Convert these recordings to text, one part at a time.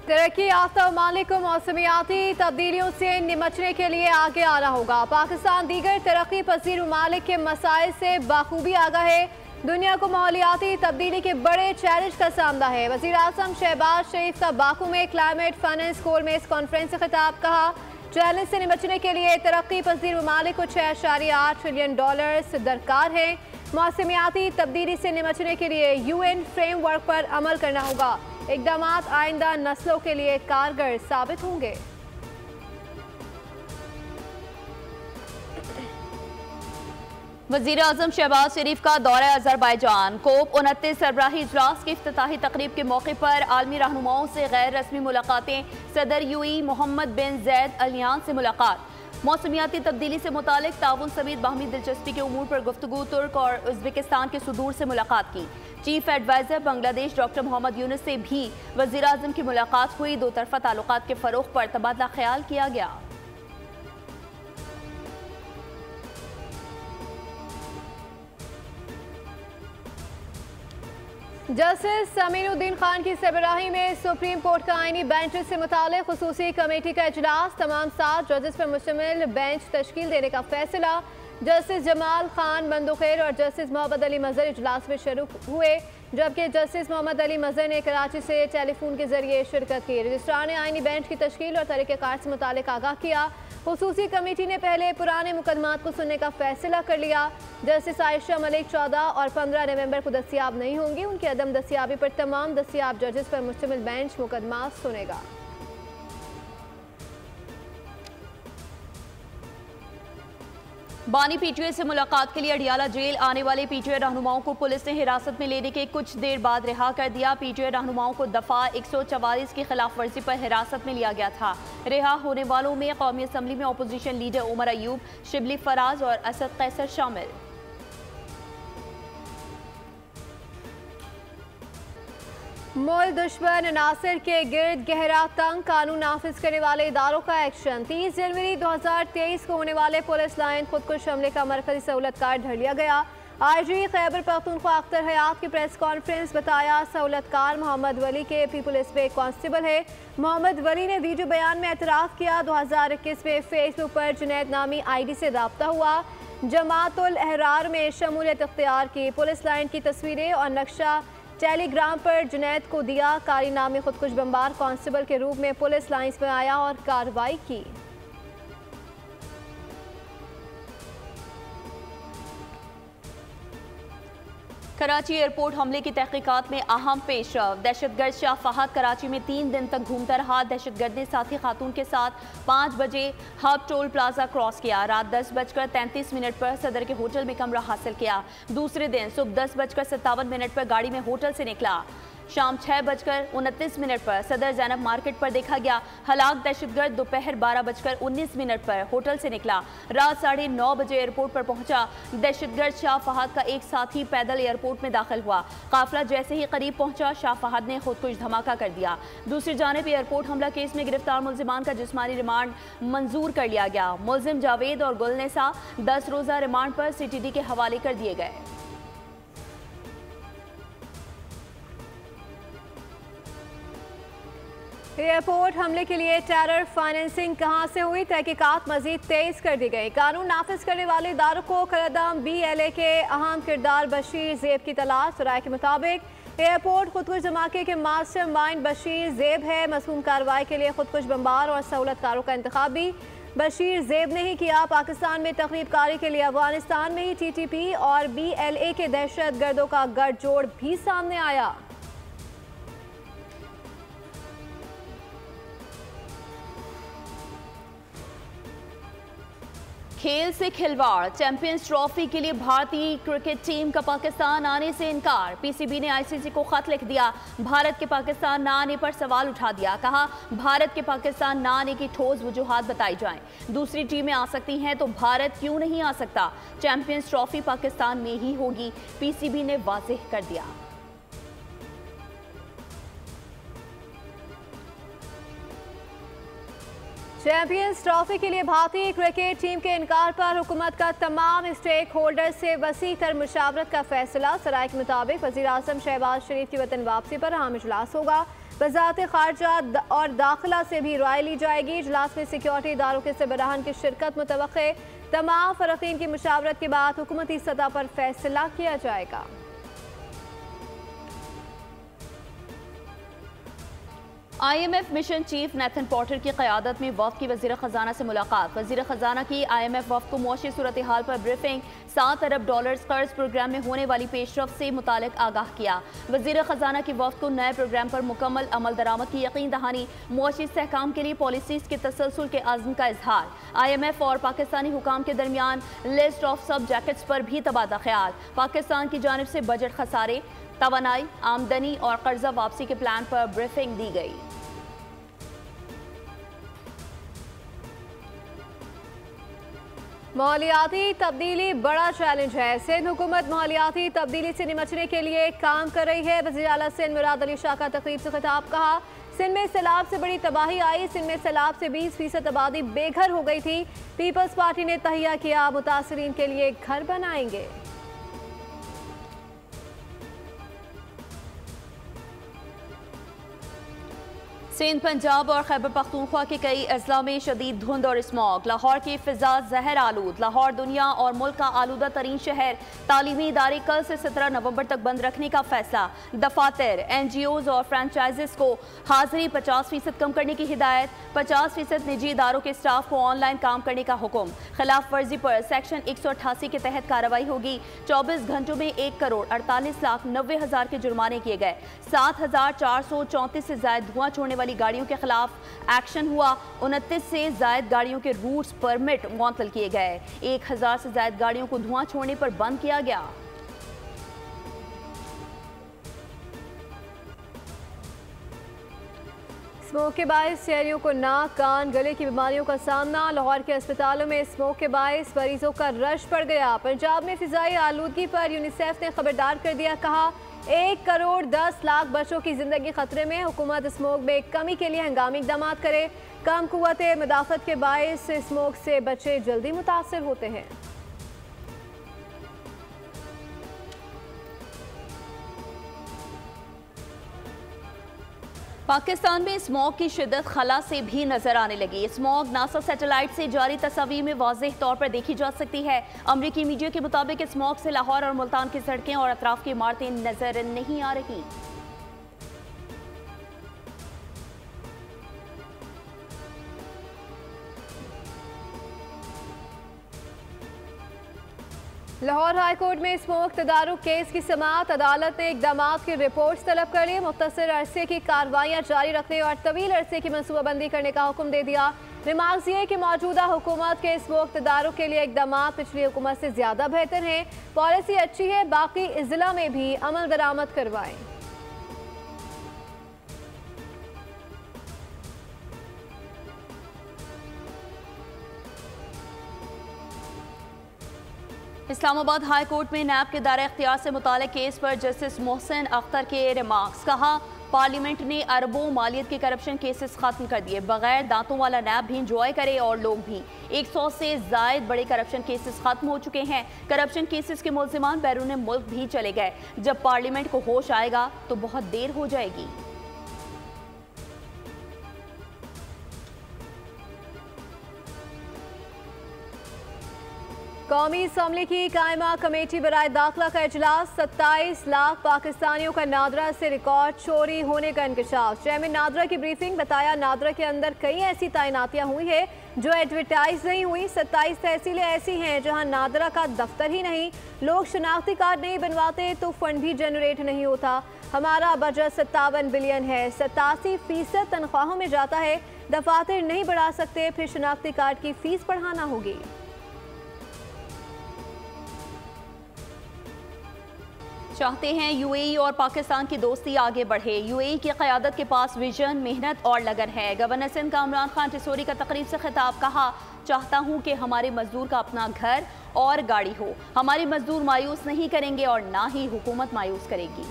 तरक्की याफ्ता ममालिक को मौसमियाती तब्दीलियों से निमटने के लिए आगे आना होगा। पाकिस्तान दीगर तरक्की पसीर ममालिक के मसाइल से बाखूबी आगाह है। दुनिया को माहौलियाती तब्दीली के बड़े चैलेंज का सामना है। वज़ीर आज़म शहबाज शरीफ का बाकू में क्लाइमेट फाइनेंस गोलमेज कॉन्फ्रेंस से खिताब। कहा, चैलेंज से निमटने के लिए तरक्की पसीर ममालिक को $6.8 ट्रिलियन दरकार है। मौसमियाती तब्दीली से निमटने के लिए UN फ्रेमवर्क पर अमल करना होगा। इक़दामात आइंदा नस्लों के लिए कारगर साबित होंगे। वज़ीर आज़म शहबाज शरीफ का दौरा अज़रबैजान। COP29 सरबराही इजलास की इफ्तिताही तकरीब के मौके पर आलमी रहनुमाओं से गैर रस्मी मुलाकातें। सदर UAE मोहम्मद बिन ज़ैद अल नह्यान से मुलाकात। मौसमियाती तब्दीली से मुतालिक ताउन समेत बाहमी दिलचस्पी के उमूर पर गुफ्तगू। तुर्क और उज़्बेकिस्तान के सुदूर से मुलाकात की। Chief adviser Bangladesh doctor Mohammad Yunus से भी वज़ीर आज़म की मुलाकात हुई। दो तरफ़ा ताल्लुकात के फ़रोग़ पर तबादला ख्याल किया गया। जस्टिस समीरुद्दीन खान की सरबराही में सुप्रीम कोर्ट का आईनी बेंच से मुतालिक खुसूसी कमेटी का इजलास। तमाम 7 जजेस पर मुश्तमिल बेंच तश्कील देने का फैसला। जस्टिस जमाल खान बंदुखैर और जस्टिस मोहम्मद अली मजहर इजलास में शरीक हुए, जबकि जस्टिस मोहम्मद अली मजहर ने कराची से टेलीफोन के जरिए शिरकत की। रजिस्ट्रार ने आईनी बेंच की तश्कील और तरीक़ेकार से मुतालिक आगाह किया। खुसूसी कमेटी ने पहले पुराने मुकदमात को सुनने का फैसला कर लिया। जस्टिस आयशा मलिक 14 और 15 नवंबर को दस्तियाब नहीं होंगी। उनकी अदम दस्तियाबी पर तमाम दस्तियाब जजेस पर मुश्तमिल बेंच मुकदमा सुनेगा। बानी PTI से मुलाकात के लिए अडियाला जेल आने वाले PTI रहनुमाओं को पुलिस ने हिरासत में लेने के कुछ देर बाद रिहा कर दिया। PTI रहनुमाओं को दफ़ा 144 की खिलाफ वर्जी पर हिरासत में लिया गया था। रिहा होने वालों में कौमी असम्बली में अपोजिशन लीडर उमर अयूब, शिबली फराज और असद कैसर शामिल। मोल दुश्मन नासिर के गिर्द गहरा तंग कानून नाफिज करने वाले इदारों का एक्शन। 30 जनवरी 2023 को होने वाले पुलिस लाइन खुदकुश हमले का मरकजी सहूलतकार धर लिया गया। IG खैबर पख्तूनख्वा अख्तर हयात की प्रेस कॉन्फ्रेंस। बताया, सहूलतकार मोहम्मद वली के पीपल्स पे कांस्टेबल है। मोहम्मद वली ने वीडियो बयान में एतराफ़ किया। 2021 में फेसबुक पर जुनैद नामी ID से रब्ता हुआ। जमातुल अहरार में शमूलियत इख्तियार की। पुलिस लाइन की तस्वीरें और नक्शा टेलीग्राम पर जुनैद को दिया। कारी नामी खुदकुश बमबार कांस्टेबल के रूप में पुलिस लाइंस में आया और कार्रवाई की। कराची एयरपोर्ट हमले की तहकीकात में अहम पेशरफ। दहशतगर्द शाह फहद कराची में 3 दिन तक घूमता रहा। दहशतगर्द ने साथी खातून के साथ 5 बजे हब टोल प्लाजा क्रॉस किया। रात 10:33 पर सदर के होटल में कमरा हासिल किया। दूसरे दिन सुबह 10:57 पर गाड़ी में होटल से निकला। शाम 6:29 पर सदर जैनब मार्केट पर देखा गया। हलाक दहशतगर्द दोपहर 12:19 पर होटल से निकला। रात 9:30 बजे एयरपोर्ट पर पहुंचा। दहशतगर्द शाह फहद का एक साथी पैदल एयरपोर्ट में दाखिल हुआ। काफिला जैसे ही करीब पहुंचा, शाह फहद ने खुदकुश धमाका कर दिया। दूसरी जानिब एयरपोर्ट हमला केस में गिरफ्तार मुल्जिमान का जिस्मानी रिमांड मंजूर कर लिया गया। मुल्जिम जावेद और गुलनिसा 10 रोज़ा रिमांड पर CTD के हवाले कर दिए गए। एयरपोर्ट हमले के लिए टेरर फाइनेंसिंग कहां से हुई, तहकीकात मजीद तेज कर दी गई। कानून नाफिज करने वाले इदारों को कलदम BLA के अहम किरदार बशीर ज़ेब की तलाश। राय के मुताबिक एयरपोर्ट खुदकुश धमाके के मास्टर माइंड बशीर ज़ेब है। मसूम कार्रवाई के लिए खुदकुश बमबार और सहूलतकारों का इंतखाब भी बशीर ज़ेब ने ही किया। पाकिस्तान में तकरीब कारी के लिए अफगानिस्तान में ही TTP और BLA के दहशत गर्दों का गठजोड़ भी सामने आया। खेल से खिलवाड़। चैंपियंस ट्रॉफी के लिए भारतीय क्रिकेट टीम का पाकिस्तान आने से इनकार। PCB ने ICC को खत लिख दिया। भारत के पाकिस्तान न आने पर सवाल उठा दिया। कहा, भारत के पाकिस्तान न आने की ठोस वजूहात बताई जाएं। दूसरी टीमें आ सकती हैं तो भारत क्यों नहीं आ सकता? चैंपियंस ट्रॉफी पाकिस्तान में ही होगी, PCB ने वाज़ेह कर दिया। चैंपियंस ट्रॉफी के लिए भारतीय क्रिकेट टीम के इनकार पर हुकूमत का तमाम स्टेक होल्डर से वसी तर मुशावरत का फैसला। सराय के मुताबिक वज़ीर आज़म शहबाज शरीफ की वतन वापसी पर अहम इजलास होगा। वजारत खारजा और दाखिला से भी राय ली जाएगी। इजलास में सिक्योरिटी इदारों के सरबराहान की शिरकत मुतवक्के। तमाम फरीकीन की मुशावरत के बाद हुकूमती सतह पर फैसला किया जाएगा। IMF mission chief Nathan Potter की क़यादत में वफ़द की वज़ीर ख़जाना से मुलाकात। वज़ीर ख़जाना की IMF वफ़द को मुआशी सूरत हाल पर ब्रीफिंग। $7 अरब कर्ज प्रोग्राम में होने वाली पेशरफ से मुतालिक आगाह किया। वज़ीर ख़जाना की वफ़द को नए प्रोग्राम पर मुकम्मल अमल दरामद की यकीन दहानी। मुआशी इस्तेहकाम के लिए पॉलिसीज़ के तसलसल के आज़म का इजहार। IMF और पाकिस्तानी हुकाम के दरमियान लिस्ट ऑफ सब्जेक्ट्स पर भी तबादला ख्याल। पाकिस्तान की जानिब से बजट खसारे, तवानाई, आमदनी और कर्जा वापसी के प्लान पर ब्रीफिंग दी गई। मालियाती तब्दीली बड़ा चैलेंज है। सिंध हुकूमत मालियाती तब्दीली से निमटने के लिए काम कर रही है। वज़ीर आला सिंध मुराद अली शाह का तकरीब से खिताब। कहा, सिंध में सैलाब से बड़ी तबाही आई। सिंध में सैलाब से 20% आबादी बेघर हो गई थी। पीपल्स पार्टी ने तहिया किया, मुतासरीन के लिए घर बनाएंगे। सिंध, पंजाब और खैबर पख्तूनख्वा के कई अजला में शदीद धुंध और स्मॉग। लाहौर की फिजा जहर आलूद। लाहौर दुनिया और मुल्क का आलूदा तरीन शहर। तालीमी इदारे कल से 17 नवंबर तक बंद रखने का फैसला। दफातर, NGOs और फ्रेंचाइजेस को हाजिरी 50% कम करने की हिदायत। 50% निजी इदारों के स्टाफ को ऑनलाइन काम करने का हुक्म। खिलाफ वर्जी पर सेक्शन 188 के तहत कार्रवाई होगी। 24 घंटों में 1,48,90,000 के जुर्माने किए गए। 7,434 से ज्यादा धुआं छोड़ने वाली गाड़ियों के खिलाफ एक्शन हुआ। 29 से ज्यादा गाड़ियों के रूट्स परमिट मुअत्तल किए गए। 1000 से ज्यादा गाड़ियों को धुआं छोड़ने पर बंद किया गया। स्मोक के बायस शहरियों को नाक, कान, गले की बीमारियों का सामना। लाहौर के अस्पतालों में स्मोक के बायस मरीजों का रश पड़ गया। पंजाब में फिजाई आलूदगी पर यूनिसेफ ने खबरदार कर दिया। कहा, 1,10,00,000 बच्चों की जिंदगी खतरे में। हुकूमत स्मोक में कमी के लिए हंगामी इकदाम करे। कम कुव्वत मदाफत के बायस स्मोक से बच्चे जल्दी मुतासर होते हैं। पाकिस्तान में स्मॉग की शिद्दत खला से भी नजर आने लगी। स्मॉग नासा सैटेलाइट से जारी तस्वीर में वाज़ेह तौर पर देखी जा सकती है। अमरीकी मीडिया के मुताबिक स्मॉग से लाहौर और मुल्तान की सड़कें और अतराफ की इमारतें नजर नहीं आ रही। लाहौर हाई कोर्ट में स्मोक तदारुक केस की समाअत। अदालत ने इकदाम की रिपोर्ट्स तलब कर ली। मुख्तसर अरसे की कार्रवाइयाँ जारी रखने और तवील अरसे की मनसूबाबंदी करने का हुक्म दे दिया। रिमार्क्स ये कि मौजूदा हुकूमत के स्मोक तदारुक के लिए इकदाम पिछली हुकूमत से ज़्यादा बेहतर हैं। पॉलिसी अच्छी है, बाकी इजला में भी अमल दरामद करवाएं। इस्लामाबाद हाई कोर्ट में नैब के दायरे इख्तियार से मुताल्लिक़ केस पर जस्टिस मोहसिन अख्तर के रिमार्क्स। कहा, पार्लियामेंट ने अरबों मालियत के करप्शन केसेस खत्म कर दिए। बगैर दांतों वाला नैब भी इंजॉय करे और लोग भी। 100 से जायद बड़े करप्शन केसेस खत्म हो चुके हैं। करप्शन केसेस के मुल्ज़िमान बैरून मुल्क भी चले गए। जब पार्लियामेंट को होश आएगा तो बहुत देर हो जाएगी। कौमी असम्बली की कायमा कमेटी बराए दाखिला का इजलास। 27 लाख पाकिस्तानियों का नादरा से रिकॉर्ड चोरी होने का इंकशाफ। चेयरमैन नादरा की ब्रीफिंग। बताया, नादरा के अंदर कई ऐसी तैनातियां हुई है जो एडवर्टाइज नहीं हुई। 27 तहसीलें ऐसी हैं जहां नादरा का दफ्तर ही नहीं। लोग शनाख्ती कार्ड नहीं बनवाते तो फंड भी जनरेट नहीं होता। हमारा बजट 57 बिलियन है। 87% तनख्वाहों में जाता है। दफातर नहीं बढ़ा सकते, फिर शनाख्ती कार्ड की फीस बढ़ाना होगी। चाहते हैं यूएई और पाकिस्तान की दोस्ती आगे बढ़े। यूएई की क़यादत के पास विजन, मेहनत और लगन है। गवर्नर सिंध का इमरान खान टिसोरी का तकरीब से खिताब। कहा, चाहता हूं कि हमारे मजदूर का अपना घर और गाड़ी हो। हमारे मजदूर मायूस नहीं करेंगे और ना ही हुकूमत मायूस करेगी।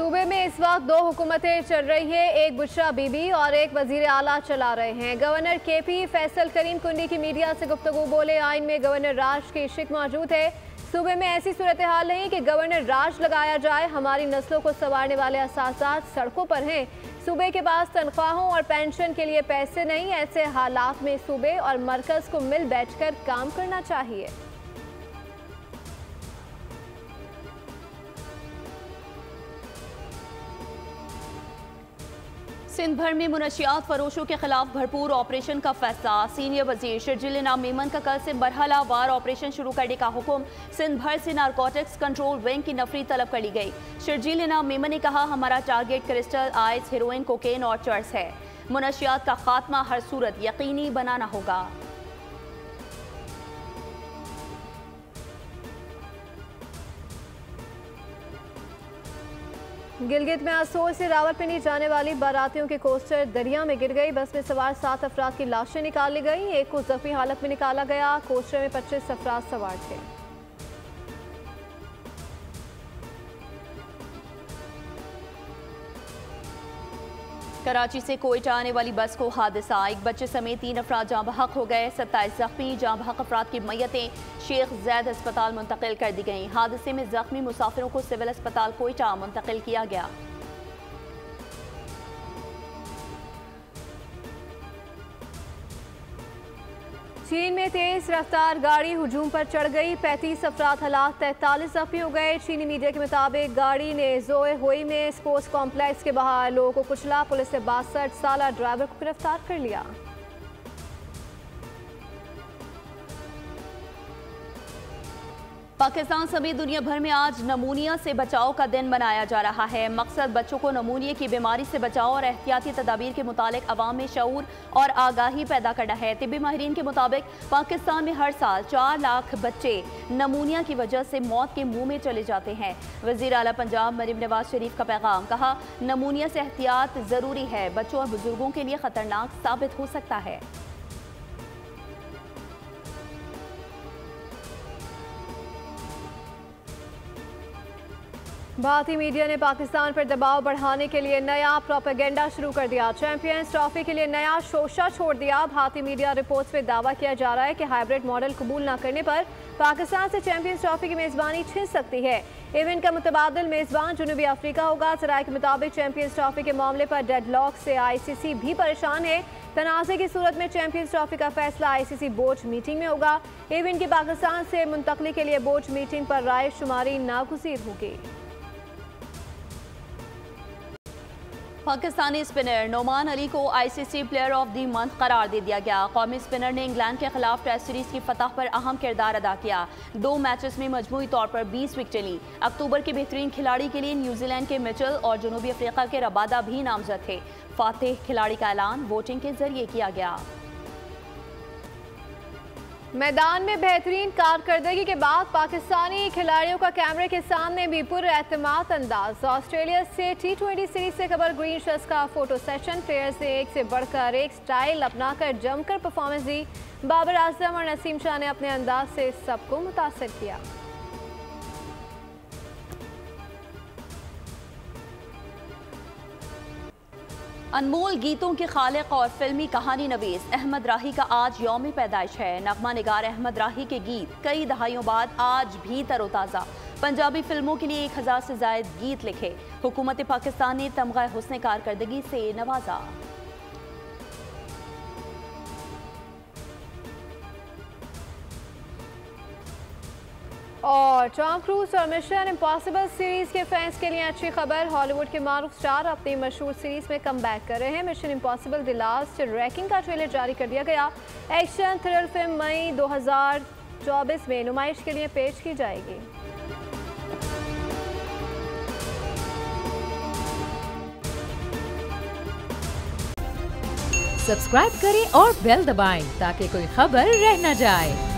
सूबे में इस वक्त दो हुकूमतें चल रही हैं, एक बुशरा बीबी और एक वजीर आला चला रहे हैं। गवर्नर केपी फैसल करीम कुंडी की मीडिया से गुफ्तगू बोले, आइन में गवर्नर राज की शिक मौजूद है। सूबे में ऐसी सूरत हाल नहीं कि गवर्नर राज लगाया जाए। हमारी नस्लों को संवारने वाले असासात सड़कों पर हैं। सूबे के पास तनख्वाहों और पेंशन के लिए पैसे नहीं। ऐसे हालात में सूबे और मरकज को मिल बैठकर काम करना चाहिए। सिंध भर में मुनशियात फरोशों के खिलाफ भरपूर ऑपरेशन का फैसला। सीनियर वजीर शर्जील इनाम मेमन का कल से मरहला वार ऑपरेशन शुरू करने का हुक्म। सिंध भर से नारकोटिक्स कंट्रोल विंग की नफरी तलब कर ली गई। शर्जील इनाम मेमन ने कहा, हमारा target crystal, ice, heroin, cocaine और चर्स है। मुनशियात का खात्मा हर सूरत यकीनी बनाना होगा। गिलगित में असोर से रावलपिंडी जाने वाली बारातियों के कोस्टर दरिया में गिर गई। बस में सवार 7 अफराद की लाशें निकाल ली गई। एक को जख्मी हालत में निकाला गया। कोस्टर में 25 अफराद सवार थे। कराची से कोयटा आने वाली बस को हादसा, एक बच्चे समेत 3 अफराद जाँ बहक हो गए। 27 जख्मी। जाँ बहक अफराद की मैयतें शेख जैद अस्पताल मुंतकिल कर दी गईं। हादसे में जख्मी मुसाफिरों को सिविल अस्पताल कोयटा मुंतकिल किया गया। चीन में तेज रफ्तार गाड़ी हुजूम पर चढ़ गई। 35 अफराद हलाक, 43 जख्मी हो गए। चीनी मीडिया के मुताबिक गाड़ी ने जोए होई में स्पोर्ट्स कॉम्प्लेक्स के बाहर लोगों को कुचला। पुलिस ने 62 साला ड्राइवर को गिरफ्तार कर लिया। पाकिस्तान समेत दुनिया भर में आज नमूनिया से बचाव का दिन मनाया जा रहा है। मकसद बच्चों को नमूनिया की बीमारी से बचाव और एहतियाती तदाबीर के मुतालिक अवाम में शऊर और आगाही पैदा करना है। तिब्बी माहिरीन के मुताबिक पाकिस्तान में हर साल 4 लाख बच्चे नमूनिया की वजह से मौत के मुंह में चले जाते हैं। वज़ीर आला पंजाब मरीम नवाज शरीफ का पैगाम, कहा, नमूनिया से एहतियात ज़रूरी है, बच्चों और बुजुर्गों के लिए ख़तरनाक साबित हो सकता है। भारतीय मीडिया ने पाकिस्तान पर दबाव बढ़ाने के लिए नया प्रोपेगेंडा शुरू कर दिया। चैंपियंस ट्रॉफी के लिए नया शोशा छोड़ दिया। भारतीय मीडिया रिपोर्ट्स में दावा किया जा रहा है कि हाइब्रिड मॉडल कबूल न करने पर पाकिस्तान से चैंपियंस ट्रॉफी की मेजबानी छिन सकती है। इवेंट का मुतबादिल मेजबान जनूबी अफ्रीका होगा। सराय के मुताबिक चैंपियंस ट्रॉफी के मामले पर डेडलॉक से ICC भी परेशान है। तनाज़े की सूरत में चैंपियंस ट्रॉफी का फैसला ICC बोर्ड मीटिंग में होगा। इवेंट की पाकिस्तान से मुंतकली के लिए बोर्ड मीटिंग पर राय शुमारी नागुज़ीर होगी। पाकिस्तानी स्पिनर नोमान अली को ICC player of the month करार दे दिया गया। कौमी स्पिनर ने इंग्लैंड के खिलाफ टेस्ट सीरीज की फतह पर अहम किरदार अदा किया। 2 मैचेस में मजमूई तौर पर 20 विकेट ली। अक्टूबर के बेहतरीन खिलाड़ी के लिए न्यूजीलैंड के मिचेल और जनूबी अफ्रीका के रबादा भी नामजद थे। फातेह खिलाड़ी का ऐलान वोटिंग के जरिए किया गया। मैदान में बेहतरीन कारकर्दगी के बाद पाकिस्तानी खिलाड़ियों का कैमरे के सामने भी पुरएतमाद अंदाज। ऑस्ट्रेलिया से T20 सीरीज से खबर ग्रीन शर्ट्स का फोटो सेशन। प्लेयर्स ने एक से बढ़कर एक स्टाइल अपनाकर जमकर परफॉर्मेंस दी। बाबर आजम और नसीम शाह ने अपने अंदाज से सबको मुतासर किया। अनमोल गीतों के खालिक और फिल्मी कहानी नवीस अहमद राही का आज यौम पैदाइश है। नगमा निगार अहमद राही के गीत कई दहाइयों बाद आज भी तरोताज़ा। पंजाबी फिल्मों के लिए 1000 से ज़ायद गीत लिखे। हुकूमत पाकिस्तान ने तमगा हुस्न कारकर्दगी से नवाजा। और टॉम क्रूज और मिशन इम्पॉसिबल सीरीज के फैंस के लिए अच्छी खबर। हॉलीवुड के मारूफ स्टार अपनी मशहूर सीरीज में कम बैक कर रहे हैं। Mission impossible the last ranking का ट्रेलर जारी कर दिया गया। एक्शन थ्रिल फिल्म मई 2024 में नुमाइश के लिए पेश की जाएगी। सब्सक्राइब करें और बेल दबाएं ताकि कोई खबर रह न जाए।